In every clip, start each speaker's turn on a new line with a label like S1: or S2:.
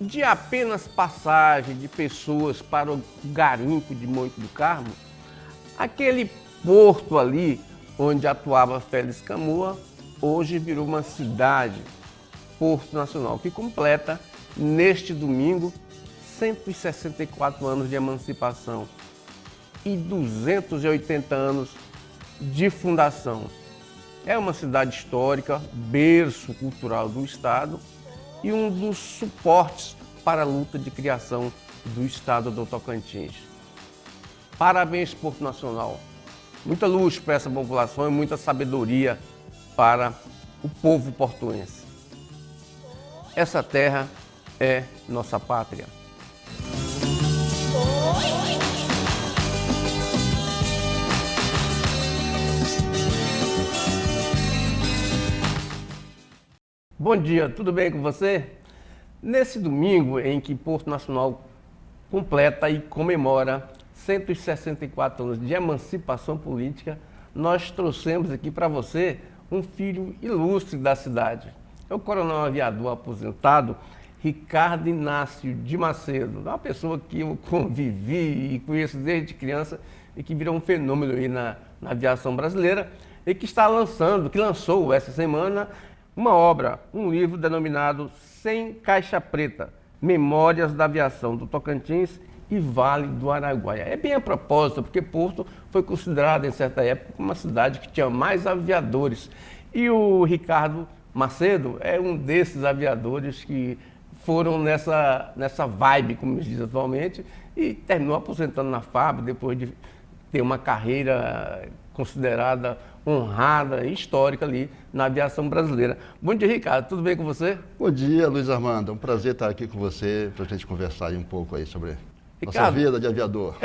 S1: de apenas passagem de pessoas para o garimpo de Monte do Carmo, aquele porto ali onde atuava Félix Camua, hoje virou uma cidade, Porto Nacional, que completa neste domingo 164 anos de emancipação e 280 anos de fundação. É uma cidade histórica, berço cultural do Estado e um dos suportes para a luta de criação do Estado do Tocantins. Parabéns, Porto Nacional. Muita luz para essa população e muita sabedoria para o povo portuense. Essa terra é nossa pátria. Bom dia, tudo bem com você? Nesse domingo em que Porto Nacional completa e comemora 164 anos de emancipação política, nós trouxemos aqui para você um filho ilustre da cidade. É o coronel aviador aposentado Ricardo Inácio de Macedo, uma pessoa que eu convivi e conheço desde criança e que virou um fenômeno aí na aviação brasileira e que lançou essa semana uma obra, um livro denominado Sem Caixa Preta, Memórias da Aviação do Tocantins e Vale do Araguaia. É bem a propósito, porque Porto foi considerado em certa época uma cidade que tinha mais aviadores. E o Ricardo Macedo é um desses aviadores que foram nessa vibe, como se diz atualmente, e terminou aposentando na FAB depois de ter uma carreira considerada honrada e histórica ali na aviação brasileira. Bom dia, Ricardo. Tudo bem com você?
S2: Bom dia, Luiz Armando. É um prazer estar aqui com você para a gente conversar aí um pouco aí sobre nossa vida de aviador.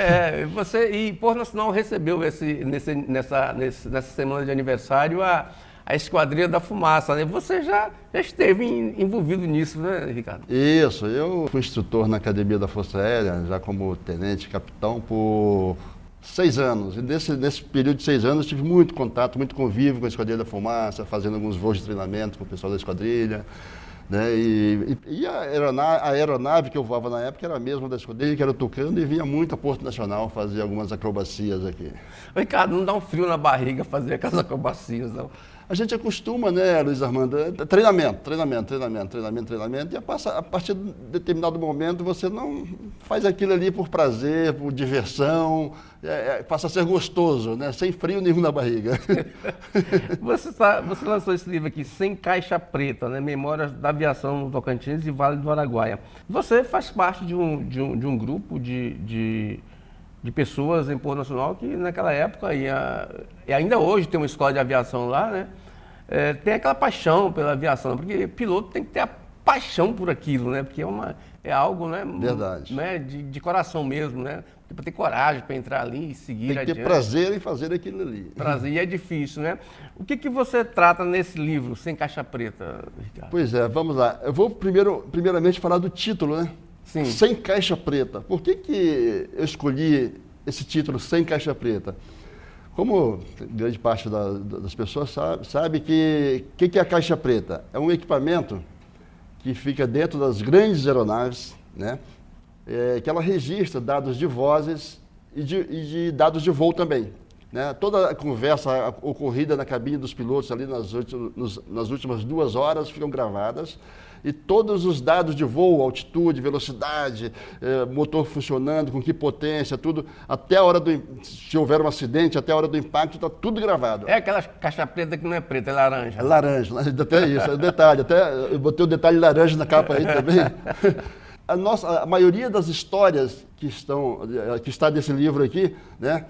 S1: Você e Porto Nacional recebeu nessa semana de aniversário a Esquadrilha da Fumaça, né? Você já esteve envolvido nisso, né, Ricardo?
S2: Isso, eu fui instrutor na Academia da Força Aérea, já como tenente, capitão, por 6 anos. E nesse período de 6 anos tive muito contato, muito convívio com a Esquadrilha da Fumaça, fazendo alguns voos de treinamento com o pessoal da esquadrilha. Né? E a aeronave que eu voava na época era a mesma da esquadrilha, que era o Tucano, e vinha muito a Porto Nacional fazer algumas acrobacias aqui.
S1: Ricardo, não dá um frio na barriga fazer aquelas acrobacias, não?
S2: A gente acostuma, né, Luiz Armando? Treinamento. E a partir de determinado momento você não faz aquilo ali por prazer, por diversão, passa a ser gostoso, né? Sem frio nenhum na barriga.
S1: Você lançou esse livro aqui, Sem Caixa Preta, né? Memórias da Aviação no Tocantins e Vale do Araguaia. Você faz parte de um grupo de pessoas em Porto Nacional que naquela época e ainda hoje tem uma escola de aviação lá, né? Tem aquela paixão pela aviação, porque piloto tem que ter a paixão por aquilo, né? Porque é algo, né?
S2: Verdade.
S1: Né? De coração mesmo, né? Para ter coragem para entrar ali e seguir adiante.
S2: Tem que ter prazer em fazer aquilo ali.
S1: Prazer, e é difícil, né? O que você trata nesse livro, Sem Caixa Preta, Ricardo?
S2: Pois é, vamos lá. Eu vou primeiramente falar do título, né?
S1: Sim.
S2: Sem Caixa Preta. Por que eu escolhi esse título, Sem Caixa Preta? Como grande parte das pessoas sabe que é a caixa preta? É um equipamento que fica dentro das grandes aeronaves, né? Que ela registra dados de vozes e de dados de voo também. Né? Toda a conversa ocorrida na cabine dos pilotos ali nas últimas 2 horas ficam gravadas. E todos os dados de voo, altitude, velocidade, motor funcionando, com que potência, tudo, até a hora se houver um acidente, até a hora do impacto, está tudo gravado.
S1: É aquela caixa preta que não é preta, é laranja.
S2: É laranja, até isso, é o detalhe. Até eu botei o detalhe laranja na capa aí também. A maioria das histórias que está nesse livro aqui, né?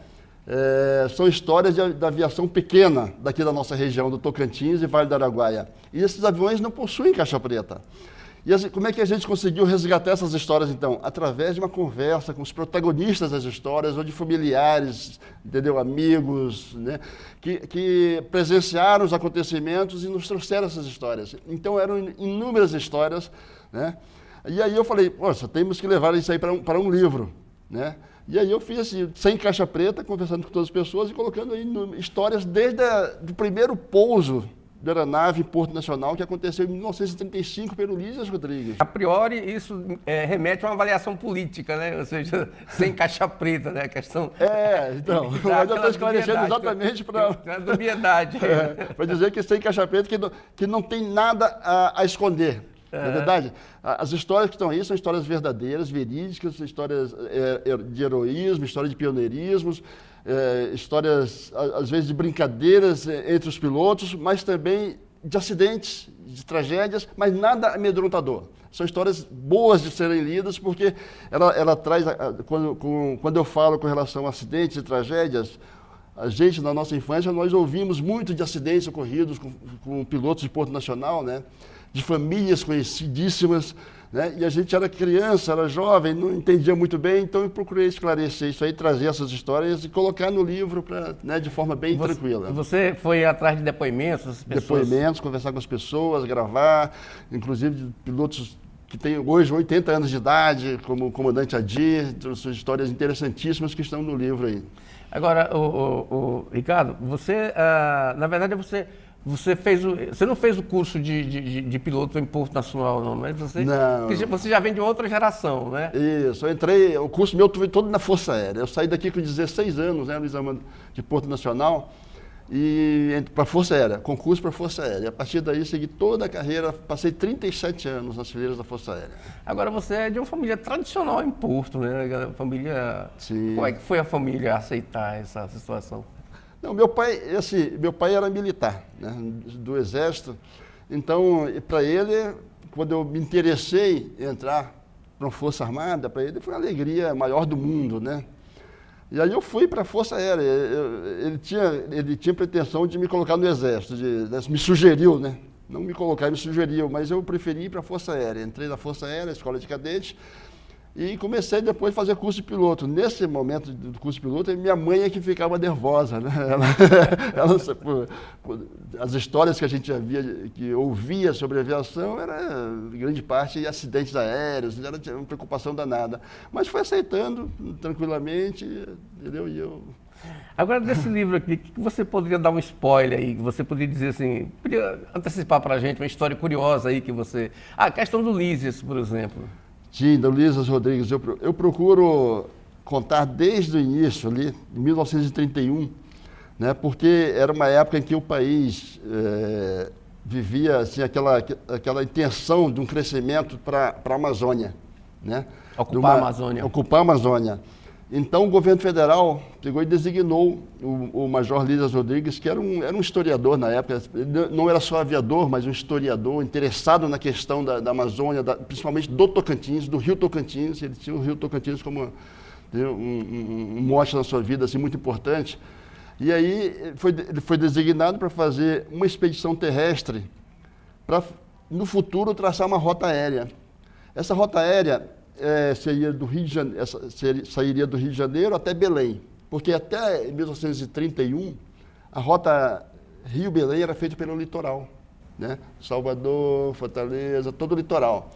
S2: São histórias da aviação pequena daqui da nossa região, do Tocantins e Vale do Araguaia. E esses aviões não possuem caixa preta. E como é que a gente conseguiu resgatar essas histórias, então? Através de uma conversa com os protagonistas das histórias, ou de familiares, entendeu? Amigos, né? que presenciaram os acontecimentos e nos trouxeram essas histórias. Então, eram inúmeras histórias, né? E aí eu falei, poxa, temos que levar isso aí para um livro, né? E aí eu fiz assim, sem caixa preta, conversando com todas as pessoas e colocando aí histórias desde o primeiro pouso da aeronave em Porto Nacional, que aconteceu em 1935 pelo Lísias Rodrigues.
S1: A priori, isso remete a uma avaliação política, né? Ou seja, sem caixa preta, né? A questão...
S2: Então, mas eu estou esclarecendo exatamente para...
S1: A dubiedade.
S2: Para dizer que sem caixa preta, que não tem nada a esconder. Na verdade, as histórias que estão aí são histórias verdadeiras, verídicas, histórias de heroísmo, histórias de pioneirismos, histórias, às vezes, de brincadeiras entre os pilotos, mas também de acidentes, de tragédias, mas nada amedrontador. São histórias boas de serem lidas, porque ela traz, quando eu falo com relação a acidentes e tragédias, a gente, na nossa infância, nós ouvimos muito de acidentes ocorridos com pilotos de Porto Nacional, né? De famílias conhecidíssimas, né? E a gente era criança, era jovem, não entendia muito bem, então eu procurei esclarecer isso aí, trazer essas histórias e colocar no livro né, de forma bem tranquila.
S1: Você foi atrás de depoimentos?
S2: Depoimentos, conversar com as pessoas, gravar, inclusive de pilotos que têm hoje 80 anos de idade, como o comandante Adir, suas histórias interessantíssimas que estão no livro aí.
S1: Agora, Ricardo, você, na verdade, você não fez o curso de piloto em Porto Nacional, não, mas você já vem de outra geração, né?
S2: Isso, o curso meu foi todo na Força Aérea. Eu saí daqui com 16 anos, né, no exame de Porto Nacional, e para a Força Aérea, concurso para a Força Aérea. A partir daí, segui toda a carreira, passei 37 anos nas fileiras da Força Aérea. Agora,
S1: você é de uma família tradicional em Porto, né? Família...
S2: Sim.
S1: Como é que foi a família aceitar essa situação?
S2: Não, meu pai era militar, né, do Exército, então, para ele, quando eu me interessei em entrar para uma Força Armada, para ele foi a alegria maior do mundo, né? E aí eu fui para a Força Aérea, ele tinha pretensão de me colocar no Exército, me sugeriu, né? Não me colocar, me sugeriu, mas eu preferi ir para a Força Aérea. Entrei na Força Aérea, Escola de Cadete, e comecei depois a fazer curso de piloto. Nesse momento do curso de piloto, minha mãe é que ficava nervosa, né? As histórias que a gente que ouvia sobre aviação, era grande parte acidentes aéreos, era uma preocupação danada. Mas foi aceitando tranquilamente, entendeu? E eu...
S1: Agora, desse livro aqui, o que você poderia dar um spoiler aí? Você poderia dizer assim, poderia antecipar para a gente uma história curiosa aí que você... a questão do Lísias, por exemplo.
S2: Sim, do Lísias Rodrigues. Eu procuro contar desde o início, ali, em 1931, né, porque era uma época em que o país vivia assim, aquela intenção de um crescimento para a Amazônia. Né?
S1: Ocupar a Amazônia.
S2: Ocupar a Amazônia. Então, o governo federal pegou e designou o Major Lísias Rodrigues, que era um historiador na época. Ele não era só aviador, mas um historiador interessado na questão da Amazônia, principalmente do Tocantins, do Rio Tocantins. Ele tinha o Rio Tocantins como um mote na sua vida assim, muito importante. E aí ele foi designado para fazer uma expedição terrestre para, no futuro, traçar uma rota aérea. Essa rota aérea sairia do Rio de Janeiro até Belém, porque até 1931 a rota Rio-Belém era feita pelo litoral, né? Salvador, Fortaleza, todo o litoral.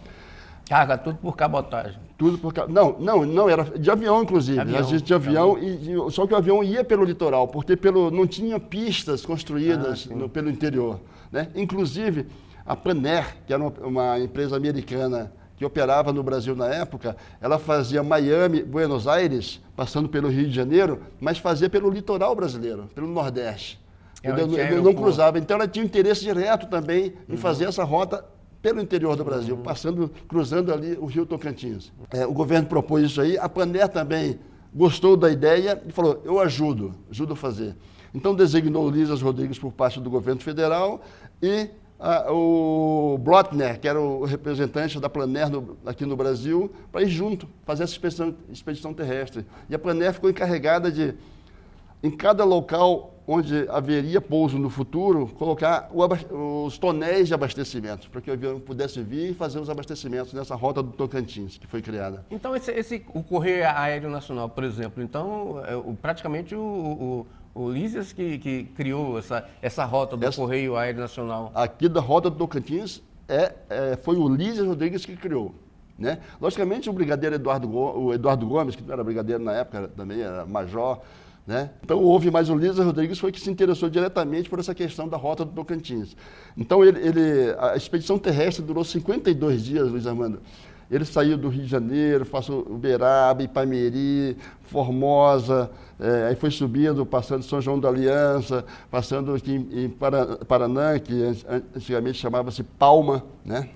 S1: Carga tudo por cabotagem.
S2: Tudo por não, era de avião, inclusive. De avião, só que o avião ia pelo litoral, porque não tinha pistas construídas pelo interior, né? Inclusive, a Panair, que era uma empresa americana que operava no Brasil na época, ela fazia Miami, Buenos Aires, passando pelo Rio de Janeiro, mas fazia pelo litoral brasileiro, pelo Nordeste. Não cruzava. Então ela tinha interesse direto também em fazer essa rota pelo interior do Brasil, cruzando ali o Rio Tocantins. O governo propôs isso aí, a Panair também gostou da ideia e falou, eu ajudo a fazer. Então designou o Lísias Rodrigues por parte do governo federal e o Blotner, que era o representante da Panair aqui no Brasil, para ir junto, fazer essa expedição terrestre. E a Panair ficou encarregada de, em cada local onde haveria pouso no futuro, colocar os tonéis de abastecimento, para que o avião pudesse vir e fazer os abastecimentos nessa rota do Tocantins, que foi criada.
S1: Então, o Correio Aéreo Nacional, por exemplo, então, praticamente o Lísias que criou essa rota do Correio Aéreo Nacional.
S2: Aqui da rota do Tocantins foi o Lísias Rodrigues que criou. Né? Logicamente, o brigadeiro Eduardo Gomes, que não era brigadeiro na época, também era major, né? Então houve, mas o Lísias Rodrigues foi que se interessou diretamente por essa questão da rota do Tocantins. Então a expedição terrestre durou 52 dias, Luiz Armando. Ele saiu do Rio de Janeiro, passou Uberaba, Ipameri, Formosa, aí foi subindo, passando São João da Aliança, passando aqui em Paranã, que antigamente chamava-se Palma, né?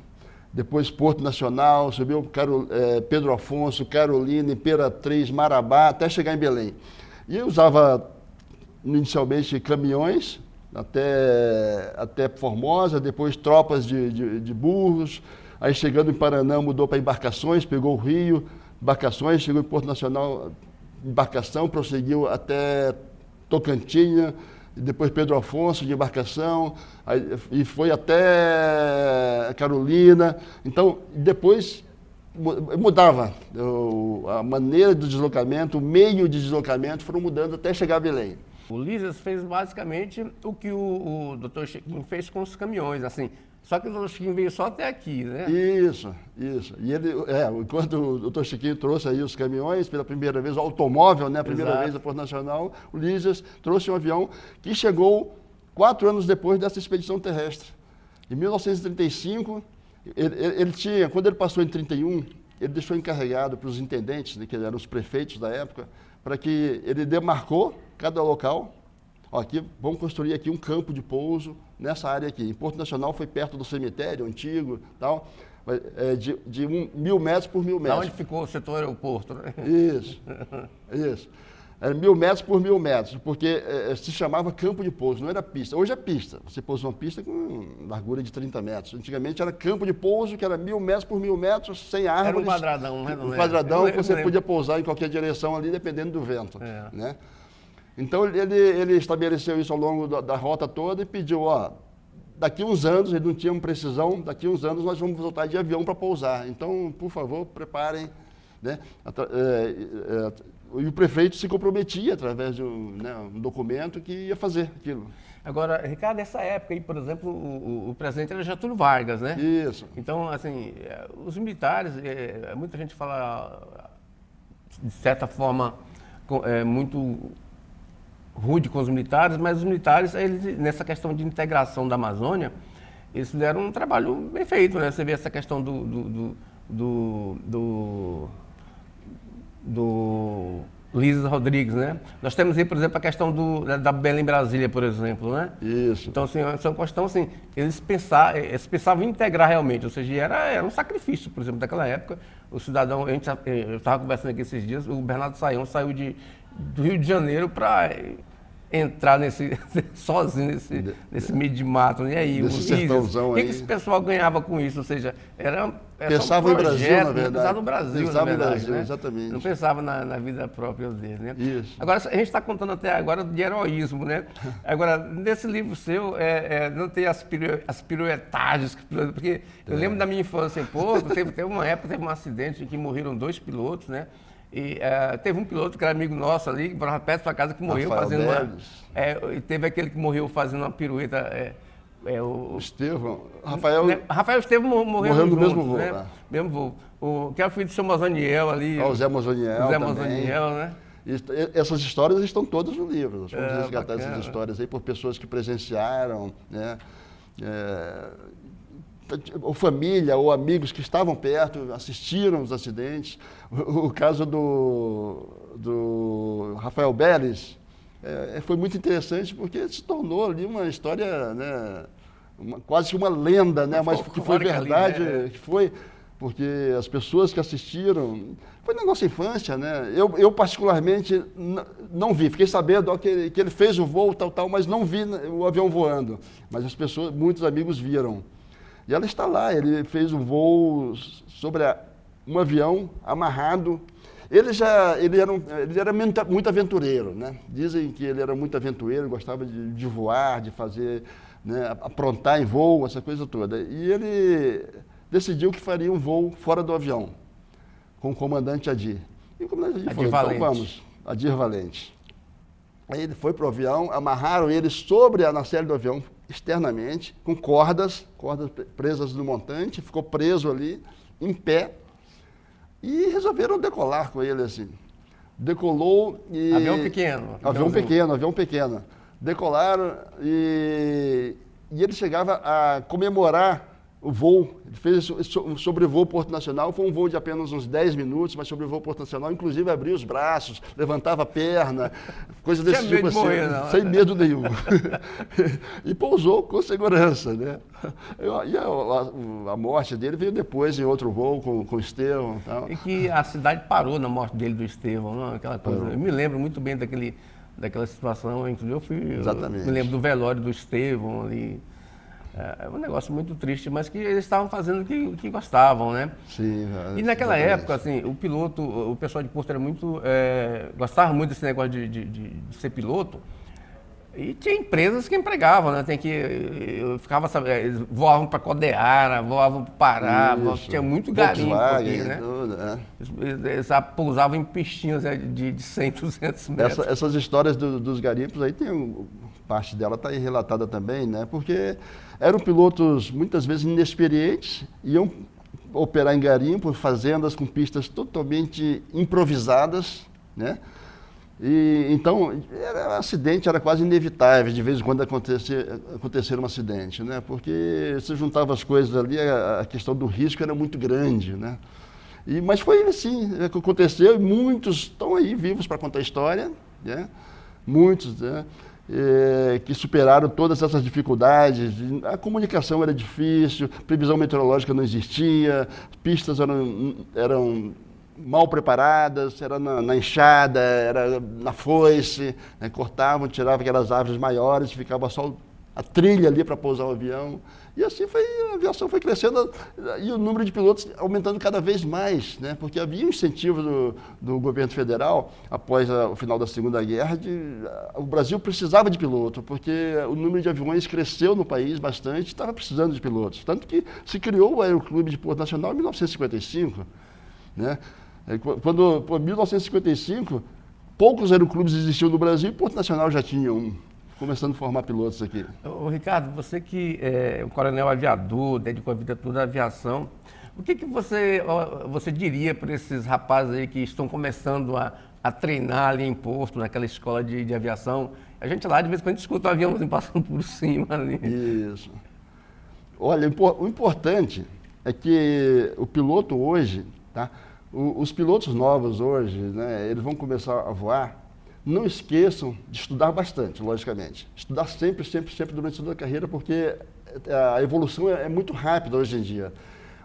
S2: Depois Porto Nacional, subiu Pedro Afonso, Carolina, Imperatriz, Marabá, até chegar em Belém. E usava inicialmente caminhões até Formosa, depois tropas de burros. Aí chegando em Paranã, mudou para embarcações, pegou o Rio, embarcações, chegou em Porto Nacional, embarcação, prosseguiu até Tocantins, depois Pedro Afonso de embarcação, e foi até Carolina. Então, depois mudava a maneira do deslocamento, o meio de deslocamento foram mudando até chegar a Belém.
S1: O Lísias fez basicamente o que o Dr. Chiquinho fez com os caminhões, assim. Só que o Dr. Chiquinho veio só até aqui, né?
S2: Isso. E ele, enquanto o Dr. Chiquinho trouxe aí os caminhões pela primeira vez, o automóvel, né? A primeira vez a Porto Nacional, o Lísias trouxe um avião que chegou 4 anos depois dessa expedição terrestre. Em 1935, ele tinha, quando ele passou em 31, ele deixou encarregado para os intendentes, né, que eram os prefeitos da época, para que ele demarcou cada local. Aqui, vamos construir aqui um campo de pouso nessa área aqui. Em Porto Nacional foi perto do cemitério antigo, tal, de 1.000 metros por 1.000 metros.
S1: Onde ficou o setor aeroporto, né?
S2: Isso. Era 1.000 metros por 1.000 metros, porque se chamava campo de pouso, não era pista. Hoje é pista. Você pousa uma pista com largura de 30 metros. Antigamente era campo de pouso, que era 1.000 metros por 1.000 metros, sem árvores.
S1: Era um quadradão, né?
S2: Um quadradão que você podia pousar em qualquer direção ali, dependendo do vento, né? Então, ele estabeleceu isso ao longo da rota toda e pediu, daqui uns anos, ele não tinha precisão, daqui uns anos nós vamos voltar de avião para pousar. Então, por favor, preparem, né? E o prefeito se comprometia através de um documento que ia fazer aquilo.
S1: Agora, Ricardo, nessa época aí, por exemplo, o presidente era Getúlio Vargas, né?
S2: Isso.
S1: Então, assim, os militares, muita gente fala, de certa forma, muito rude com os militares, mas os militares, eles, nessa questão de integração da Amazônia, eles fizeram um trabalho bem feito, né? Você vê essa questão do Lísias Rodrigues, né? Nós temos aí, por exemplo, a questão da Belém Brasília, por exemplo, né?
S2: Isso.
S1: Então, assim, é uma questão, assim, eles pensavam em integrar realmente, ou seja, era um sacrifício, por exemplo, daquela época. O cidadão, eu estava conversando aqui esses dias, o Bernardo Sayão saiu do Rio de Janeiro para entrar sozinho nesse meio de mato. E aí, o que esse pessoal ganhava com isso? Ou seja,
S2: pensava
S1: um projeto,
S2: em Brasil, na verdade.
S1: Pensava no Brasil, na verdade,
S2: Brasil,
S1: né?
S2: exatamente.
S1: Não pensava na vida própria dele, né?
S2: Isso.
S1: Agora, a gente está contando até agora de heroísmo, né? Agora, nesse livro seu, não tem as piruetagens, porque eu lembro da minha infância em Porto, teve uma época, teve um acidente em que morreram 2 pilotos, né? E teve um piloto que era amigo nosso ali, que morava perto da sua casa, que morreu fazendo e teve aquele que morreu fazendo uma pirueta. O
S2: Estevão.
S1: Rafael Estevão morreu
S2: no mesmo voo.
S1: Né? Mesmo voo. Que é o filho do seu Mozaniel ali.
S2: O Zé Mozaniel.
S1: Zé Mozaniel, né?
S2: Essas histórias estão todas no livro. Nós vamos resgatar essas histórias aí por pessoas que presenciaram, né? Ou família, ou amigos que estavam perto, assistiram os acidentes. O caso do Rafael Beles foi muito interessante porque se tornou ali uma história, né, quase que uma lenda, né, mas que foi verdade, ali, né? Que foi, porque as pessoas que assistiram, foi na nossa infância, né? Eu particularmente não vi, fiquei sabendo que ele fez o voo, tal, mas não vi o avião voando. Mas as pessoas, muitos amigos viram. E ela está lá, ele fez um voo sobre um avião amarrado. Ele era muito aventureiro, né? Dizem que ele era muito aventureiro, gostava de voar, de fazer, né, aprontar em voo, essa coisa toda. E ele decidiu que faria um voo fora do avião, com o comandante Adir. E o comandante Adir falou, então vamos, Adir Valente. Aí ele foi para o avião, amarraram ele sobre a nacelle do avião, externamente, com cordas presas no montante, ficou preso ali, em pé, e resolveram decolar com ele assim. decolou e...
S1: Avião pequeno.
S2: Avião pequeno. Decolaram e ele chegava a comemorar o voo. Ele fez um sobrevoo Porto Nacional, foi um voo de apenas uns 10 minutos, mas sobrevoo Porto Nacional, inclusive abria os braços, levantava a perna, coisa desse tipo assim, sem medo nenhum. E pousou com segurança, né? E a morte dele veio depois em outro voo com o Estevão. Tal.
S1: E que a cidade parou na morte dele, do Estevão, não? Aquela coisa. Eu me lembro muito bem daquela situação, inclusive eu me lembro do velório do Estevão ali. É um negócio muito triste, mas que eles estavam fazendo o que gostavam, né?
S2: Sim.
S1: E naquela época, assim, o pessoal de Porto era muito, gostava muito desse negócio de ser piloto. E tinha empresas que empregavam, né? Eu ficava, eles voavam para Codeara, voavam para Pará, tinha muito garimpo aqui, né? Tudo, eles pousavam em pistinhas de 100, 200 metros.
S2: Essas histórias dos garimpos aí, parte dela está aí relatada também, né? Porque eram pilotos muitas vezes inexperientes, iam operar em garimpo, fazendas com pistas totalmente improvisadas, né? E então, o acidente era quase inevitável, de vez em quando acontecer um acidente, né? Porque se juntava as coisas ali, a questão do risco era muito grande, né? Mas foi assim que aconteceu, e muitos estão aí vivos para contar a história, né? Muitos, né? Que superaram todas essas dificuldades. A comunicação era difícil, previsão meteorológica não existia, pistas eram mal preparadas, era na enxada, era na foice, né? Cortavam, tiravam aquelas árvores maiores, ficava só a trilha ali para pousar o avião. E assim a aviação foi crescendo e o número de pilotos aumentando cada vez mais, né? Porque havia um incentivo do governo federal, após o final da Segunda Guerra, o Brasil precisava de piloto, porque o número de aviões cresceu no país bastante, estava precisando de pilotos. Tanto que se criou o Aeroclube de Porto Nacional em 1955, né? Quando, em 1955, poucos aeroclubes existiam no Brasil e Porto Nacional já tinha um. Começando a formar pilotos aqui.
S1: Ricardo, você que é um coronel aviador, dedicou a vida toda à aviação, o que você diria para esses rapazes aí que estão começando a treinar ali em Porto, naquela escola de aviação? A gente lá, de vez em quando, escuta o avião passando por cima ali.
S2: Isso. Olha, o importante é que o piloto hoje, tá? Os pilotos novos hoje, né, eles vão começar a voar. Não esqueçam de estudar bastante, logicamente. Estudar sempre durante toda a carreira, porque a evolução é muito rápida hoje em dia.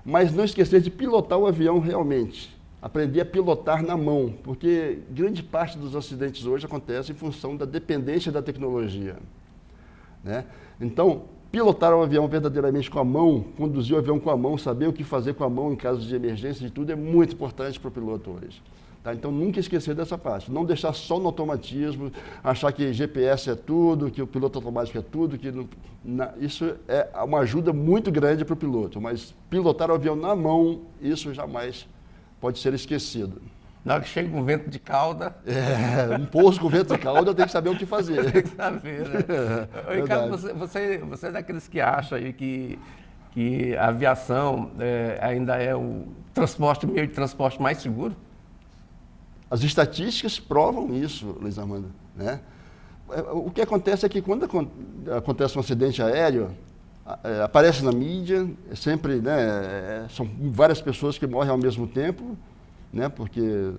S2: Mas não esquecer de pilotar o avião realmente. Aprender a pilotar na mão, porque grande parte dos acidentes hoje acontece em função da dependência da tecnologia, né? Então, pilotar o avião verdadeiramente com a mão, conduzir o avião com a mão, saber o que fazer com a mão em caso de emergência e tudo, é muito importante para o piloto hoje. Tá? Então, nunca esquecer dessa parte. Não deixar só no automatismo, achar que GPS é tudo, que o piloto automático é tudo. Isso é uma ajuda muito grande para o piloto, mas pilotar o avião na mão, isso jamais pode ser esquecido.
S1: Na hora que chega um vento de cauda...
S2: um pouso com vento de cauda, tem que saber o que fazer.
S1: Tem que saber, né? Ricardo, você é daqueles que acha aí que a aviação ainda é o meio de transporte mais seguro?
S2: As estatísticas provam isso, Luiz Armando, né? O que acontece é que quando acontece um acidente aéreo, aparece na mídia, sempre, né, são várias pessoas que morrem ao mesmo tempo, né, porque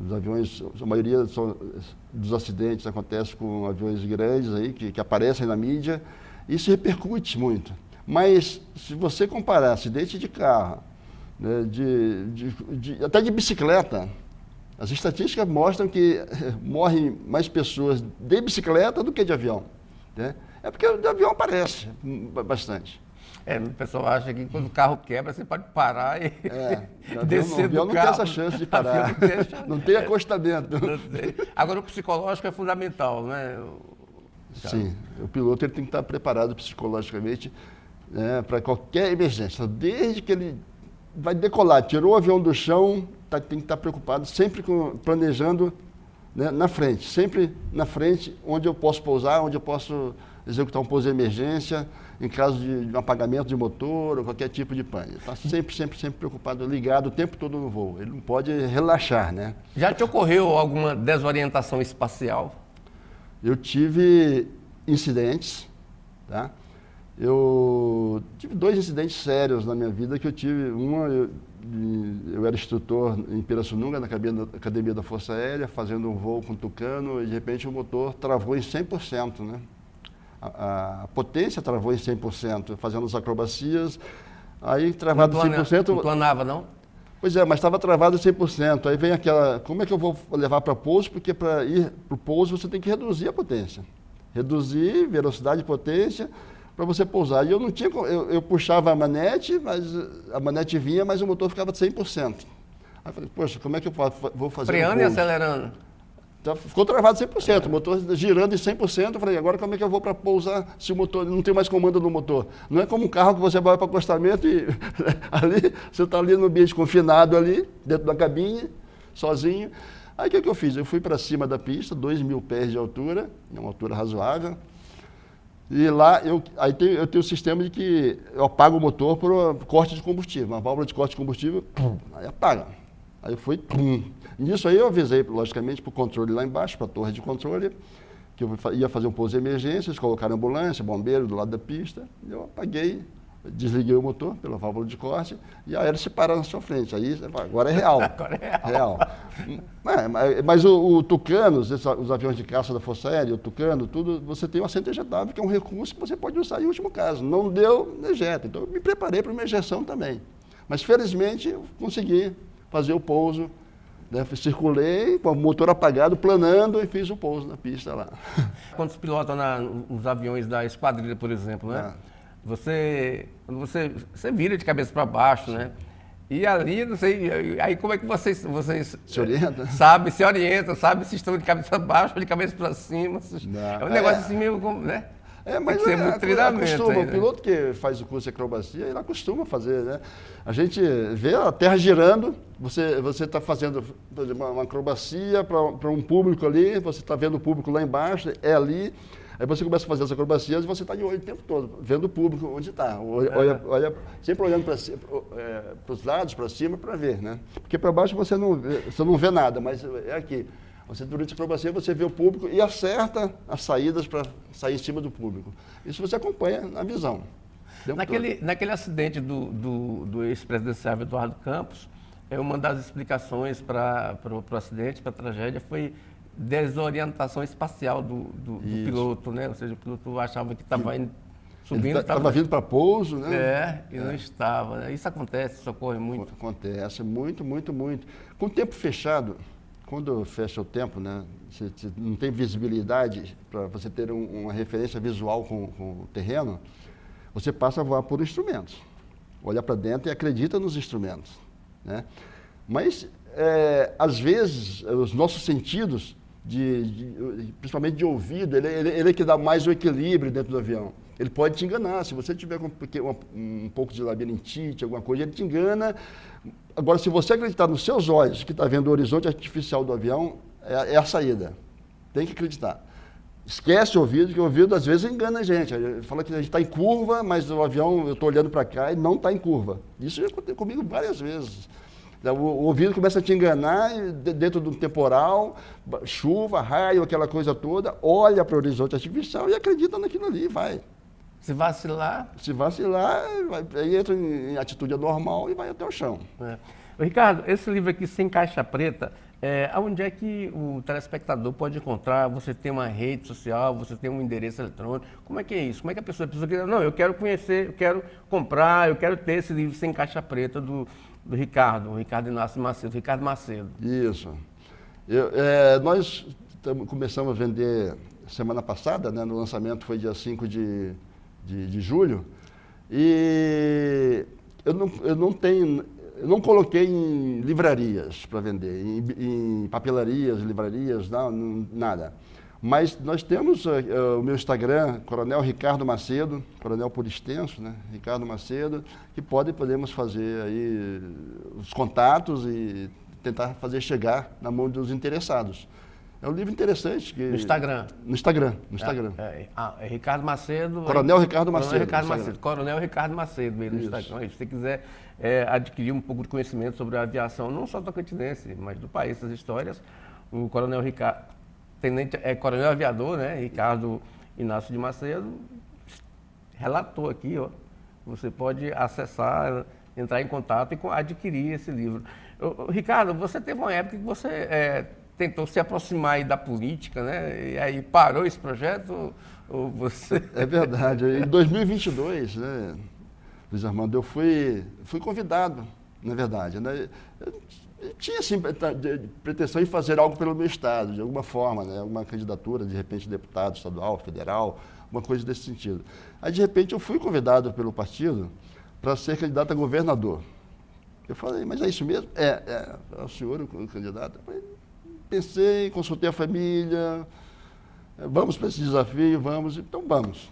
S2: os aviões, a maioria dos acidentes acontece com aviões grandes aí, que aparecem na mídia, isso repercute muito. Mas se você comparar acidente de carro, né, até de bicicleta, as estatísticas mostram que morrem mais pessoas de bicicleta do que de avião, né? É porque de avião aparece bastante.
S1: O pessoal acha que quando o carro quebra, você pode parar e descer do carro.
S2: Não tem essa chance de parar. Não tem acostamento.
S1: Agora, o psicológico é fundamental, né?
S2: Sim, o piloto ele tem que estar preparado psicologicamente, né, para qualquer emergência. Desde que ele vai decolar, tirou o avião do chão, tem que estar preocupado, sempre planejando, né, na frente, sempre na frente, onde eu posso pousar, onde eu posso executar um pouso de emergência em caso de um apagamento de motor ou qualquer tipo de pane. Está sempre preocupado, ligado o tempo todo no voo. Ele não pode relaxar, né?
S1: Já te ocorreu alguma desorientação espacial?
S2: Eu tive incidentes, tá? Eu tive 2 incidentes sérios na minha vida que eu tive. Eu era instrutor em Pirassununga, na Academia da Força Aérea, fazendo um voo com Tucano, e de repente o motor travou em 100%, né? A potência travou em 100%, fazendo as acrobacias, aí travado em 100%...
S1: Não planava, não?
S2: Pois é, mas estava travado em 100%, aí vem aquela, como é que eu vou levar para pouso? Porque para ir para o pouso você tem que reduzir a potência, reduzir velocidade e potência, para você pousar. E eu não tinha, eu puxava a manete, mas a manete vinha, mas o motor ficava de 100%. Aí eu falei, poxa, como é que eu vou fazer
S1: freando e acelerando?
S2: Então, ficou travado 100%, o motor girando em 100%. Eu falei, agora como é que eu vou para pousar se o motor não tem mais comando no motor? Não é como um carro que você vai para o acostamento e ali, você está ali no ambiente confinado ali, dentro da cabine, sozinho. Aí o que eu fiz? Eu fui para cima da pista, 2.000 pés de altura, uma altura razoável. E lá eu tenho o sistema de que eu apago o motor por corte de combustível, uma válvula de corte de combustível, aí apaga. Aí eu fui, nisso aí eu avisei, logicamente, para o controle lá embaixo, para a torre de controle, que eu ia fazer um pouso de emergência, eles colocaram ambulância, bombeiro do lado da pista, e eu apaguei, desliguei o motor pela válvula de corte e a hélice para na sua frente. Aí, agora é real.
S1: Agora é real.
S2: Mas o Tucano, os aviões de caça da Força Aérea, o Tucano, tudo, você tem o assento ejetável, que é um recurso que você pode usar em último caso. Não deu, ejeta. Então eu me preparei para uma ejeção também. Mas felizmente eu consegui fazer o pouso, né? Circulei com o motor apagado, planando e fiz o pouso na pista lá.
S1: Quando se pilota nos aviões da esquadrilha, por exemplo, né? Você vira de cabeça para baixo, né? E ali, não sei, aí como é que vocês
S2: se orientam?
S1: Se orientam, sabe se estão de cabeça para baixo ou de cabeça para cima. É um negócio assim meio, né?
S2: Mas
S1: tem que ser muito treinamento.
S2: O piloto que faz o curso de acrobacia, ele acostuma fazer, né? A gente vê a terra girando, você está fazendo uma acrobacia para um público ali, você está vendo o público lá embaixo, é ali. Aí você começa a fazer as acrobacias e você está de olho o tempo todo, vendo o público onde está. Olha, sempre olhando para os lados, para cima, para ver, né? Porque para baixo você não vê nada, mas é aqui. Você, durante a acrobacia, você vê o público e acerta as saídas para sair em cima do público. Isso você acompanha na visão.
S1: Naquele acidente do ex-presidenciável Eduardo Campos, uma das explicações para o acidente, para a tragédia, foi desorientação espacial do piloto, né? Ou seja, o piloto achava que estava subindo.
S2: Estava vindo para pouso, né?
S1: E não estava, né? Isso acontece, isso ocorre muito.
S2: Acontece, muito. Com o tempo fechado, quando fecha o tempo, né? Você não tem visibilidade para você ter uma referência visual com o terreno, você passa a voar por instrumentos. Olha para dentro e acredita nos instrumentos, né? Mas, às vezes, os nossos sentidos, principalmente de ouvido, ele é que dá mais o equilíbrio dentro do avião. Ele pode te enganar, se você tiver um pouco de labirintite, alguma coisa, ele te engana. Agora, se você acreditar nos seus olhos, que está vendo o horizonte artificial do avião, é a saída. Tem que acreditar. Esquece o ouvido, que o ouvido às vezes engana a gente. Ele fala que a gente está em curva, mas o avião, eu estou olhando para cá e não está em curva. Isso já aconteceu comigo várias vezes. O ouvido começa a te enganar dentro do temporal, chuva, raio, aquela coisa toda, olha para o horizonte artificial e acredita naquilo ali, vai.
S1: Se vacilar...
S2: Aí entra em atitude anormal e vai até o chão.
S1: Ricardo, esse livro aqui, Sem Caixa Preta, onde é que o telespectador pode encontrar? Você tem uma rede social, você tem um endereço eletrônico, como é que é isso? Como é que a pessoa diz, não, eu quero conhecer, eu quero comprar, eu quero ter esse livro Sem Caixa Preta do Ricardo Inácio Macedo, Ricardo Macedo.
S2: Isso. Nós começamos a vender semana passada, né, no lançamento foi dia 5 de julho, e eu não coloquei em livrarias para vender, em papelarias, livrarias, nada. Mas nós temos o meu Instagram, Coronel Ricardo Macedo, Coronel por extenso, né? Ricardo Macedo, que podemos fazer aí os contatos e tentar fazer chegar na mão dos interessados. É um livro interessante.
S1: No Instagram.
S2: No Instagram.
S1: É Ricardo Macedo.
S2: Coronel Ricardo Macedo.
S1: Coronel Ricardo Macedo, mesmo no Instagram. Se você quiser adquirir um pouco de conhecimento sobre a aviação, não só tocantinense, mas do país, essas histórias, o Coronel Ricardo, Coronel Aviador, né? Ricardo Inácio de Macedo, relatou aqui, ó. Você pode acessar, entrar em contato e adquirir esse livro. Ricardo, você teve uma época que você tentou se aproximar aí da política, né? E aí parou esse projeto? Ou você...
S2: É verdade. Em 2022, né, Luiz Armando, eu fui convidado, na verdade, né? Eu tinha, assim, pretensão em fazer algo pelo meu estado, de alguma forma, né? Uma candidatura, de repente, deputado estadual, federal, uma coisa desse sentido. Aí, de repente, eu fui convidado pelo partido para ser candidato a governador. Eu falei, mas é isso mesmo? É o senhor o candidato? Eu falei, pensei, consultei a família, vamos para esse desafio, vamos, então vamos.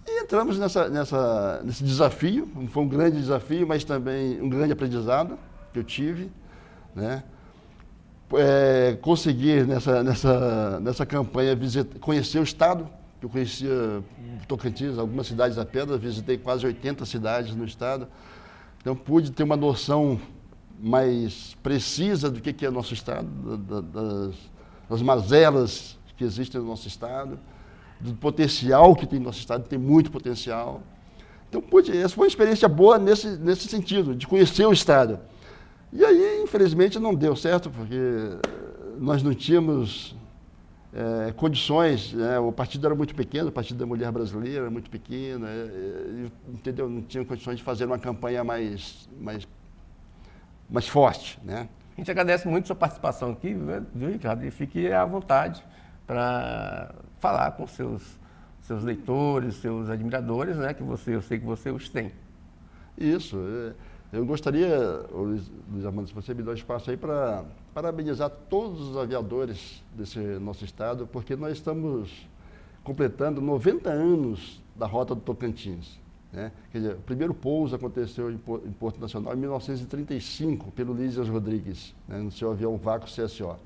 S2: E entramos nesse desafio, foi um grande desafio, mas também um grande aprendizado que eu tive, né? Consegui nessa campanha conhecer o estado, que eu conhecia Tocantins, algumas cidades apenas, visitei quase 80 cidades no estado, então pude ter uma noção mais precisa do que é nosso estado, das mazelas que existem no nosso estado, do potencial que tem no nosso estado, tem muito potencial. Então, essa foi uma experiência boa nesse sentido, de conhecer o estado. E aí, infelizmente, não deu certo, porque nós não tínhamos condições, né? O partido era muito pequeno, o Partido da Mulher Brasileira era muito pequeno, entendeu? Não tinha condições de fazer uma campanha mais forte, né?
S1: A gente agradece muito a sua participação aqui, viu, Ricardo? E fique à vontade para falar com seus leitores, seus admiradores, né? Eu sei que você os tem.
S2: Isso. Eu gostaria, Luiz Armando, se você me dá um espaço aí para parabenizar todos os aviadores desse nosso estado, porque nós estamos completando 90 anos da Rota do Tocantins. Né? Quer dizer, o primeiro pouso aconteceu em Porto Nacional em 1935, pelo Lísias Rodrigues, né? No seu avião Vácuo CSO.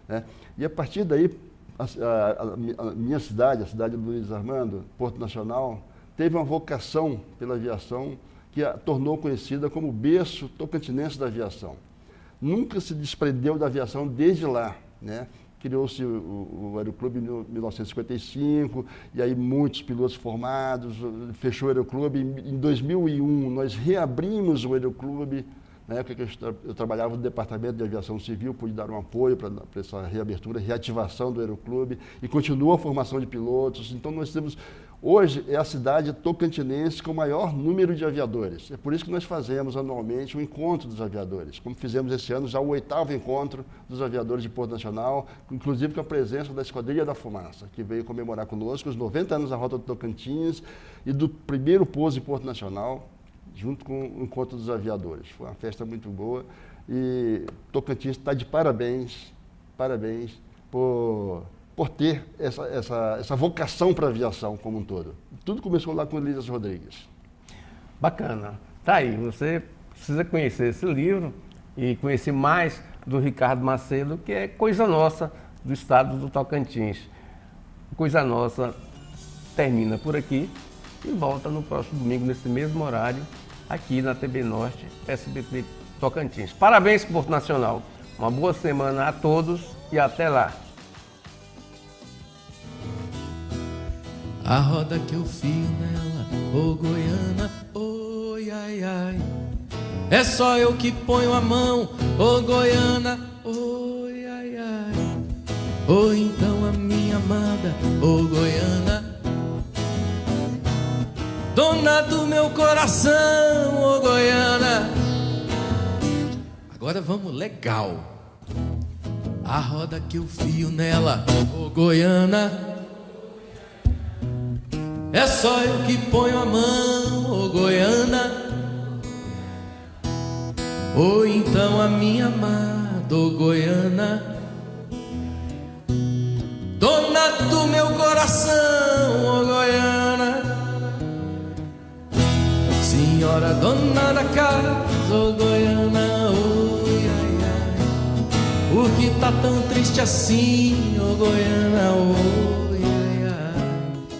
S2: Né? E a partir daí, a minha cidade, a cidade do Luiz Armando, Porto Nacional, teve uma vocação pela aviação que a tornou conhecida como berço tocantinense da aviação. Nunca se desprendeu da aviação desde lá, né? Criou-se o Aeroclube em 1955, e aí muitos pilotos formados, fechou o Aeroclube. Em 2001, nós reabrimos o Aeroclube. Na época que eu trabalhava no Departamento de Aviação Civil, pude dar um apoio para essa reabertura, reativação do Aeroclube, e continua a formação de pilotos. Então, nós temos, hoje, é a cidade tocantinense com o maior número de aviadores. É por isso que nós fazemos anualmente o encontro dos aviadores, como fizemos esse ano já o 8º encontro dos aviadores de Porto Nacional, inclusive com a presença da Esquadrilha da Fumaça, que veio comemorar conosco os 90 anos da Rota do Tocantins e do primeiro pouso em Porto Nacional, junto com o Encontro dos Aviadores. Foi uma festa muito boa e Tocantins está de parabéns por ter essa vocação para a aviação como um todo. Tudo começou lá com o Lísias Rodrigues.
S1: Bacana. Tá aí, você precisa conhecer esse livro e conhecer mais do Ricardo Macedo, que é Coisa Nossa, do estado do Tocantins. Coisa Nossa termina por aqui e volta no próximo domingo, nesse mesmo horário, aqui na TB Norte, SBT Tocantins. Parabéns, Porto Nacional. Uma boa semana a todos e até lá.
S3: A roda que eu fio nela, ô Goiânia, oi, ai, ai. É só eu que ponho a mão, ô Goiânia, oi, ai, ai. Ou então a minha amada, ô Goiânia, dona do meu coração, ô Goiânia. Agora vamos legal. A roda que eu fio nela, ô Goiânia, é só eu que ponho a mão, ô Goiânia. Ou então a minha amada, ô Goiânia, dona do meu coração, ô Goiânia. Senhora dona da casa, ô Goiânia, oi, ai, ai. Por que tá tão triste triste assim, ô Goiânia, ô.